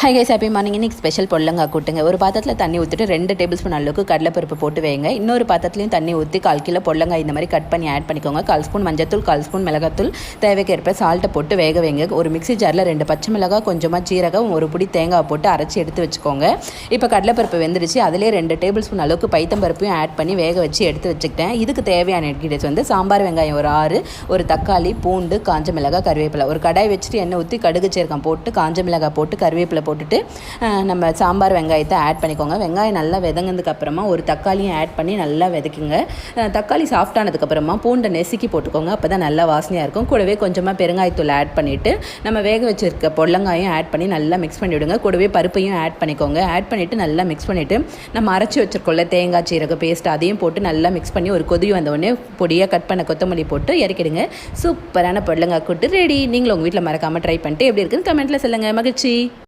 Hi guys, happy morning. இன்றைக்கி special பொடலங்காய் கூட்டுங்க. ஒரு பாத்திரத்தில் தண்ணி ஊற்றிட்டு 2 டேபிள் ஸ்பூன் அளவுக்கு கடலைப்பருப்பு போட்டு வைங்க. இன்னொரு பாத்திரத்துலையும் தண்ணி ஊற்றி 1/4 கிலோ பொடலங்காய் இந்த மாதிரி கட் பண்ணி ஆட் பண்ணிக்கோங்க. 1/4 ஸ்பூன் மஞ்சத்தூள், 1/4 ஸ்பூன் மிளகாத்தூள், தேவைக்கேற்ப சால்ட்டை போட்டு வேக வைங்க. ஒரு மிக்ஸி ஜாரில் 2 பச்சை மிளகாய், கொஞ்சமாக சீரகம், ஒரு பிடி தேங்காய் போட்டு அரைச்சி எடுத்து வச்சுக்கோங்க. இப்போ கடலைப்பருப்பு வெந்துருச்சு. அதிலே 2 டேபிள் ஸ்பூன் அளவுக்கு பைத்தம்பருப்பையும் ஆட் பண்ணி வேக வச்சு எடுத்து வச்சுக்கிட்டேன். இதுக்கு தேவையான இன்க்ரீடியன்ஸ் வந்து சாம்பார் வெங்காயம் ஒரு 6, ஒரு தக்காளி, பூண்டு, காஞ்ச மிளகாய், கருவேப்பிலை. ஒரு கடாய் வச்சுட்டு எண்ணெய் ஊற்றி கடுகு சீரகம் போட்டு காஞ்ச மிளகாய் போட்டு கருவேப்பிலை போட்டுட்டு நம்ம சாம்பார் வெங்காயத்தை ஆட் பண்ணிக்கோங்க. வெங்காயம் நல்லா வெதங்கினதுக்கப்புறமா ஒரு தக்காளியும் ஆட் பண்ணி நல்லா வெதக்குங்க. தக்காளி சாஃப்டானதுக்கப்புறமா பூண்டை நெசுக்கி போட்டுக்கோங்க. அப்போ தான் நல்லா வாசனையாக இருக்கும். கூடவே கொஞ்சமாக பெருங்காயத்தூள் ஆட் பண்ணிவிட்டு நம்ம வேக வச்சுருக்க பொடலங்காயும் ஆட் பண்ணி நல்லா மிக்ஸ் பண்ணி விடுங்க. கூடவே பருப்பையும் ஆட் பண்ணிக்கோங்க. ஆட் பண்ணிவிட்டு நல்லா மிக்ஸ் பண்ணிவிட்டு நம்ம அரைச்சி வச்சுருக்கோம்ல தேங்காய் சீரக பேஸ்ட், அதையும் போட்டு நல்லா மிக்ஸ் பண்ணி ஒரு கொதி வந்தவுடனே பொடியாக கட் பண்ண கொத்தமல்லி போட்டு இறக்கிடுங்க. சூப்பரான பொடலங்காய் கூட்டு ரெடி. நீங்களும் உங்கள் வீட்டில் மறக்காமல் ட்ரை பண்ணிட்டு எப்படி இருக்குன்னு கமெண்ட்டில் சொல்லுங்கள். மகிழ்ச்சி.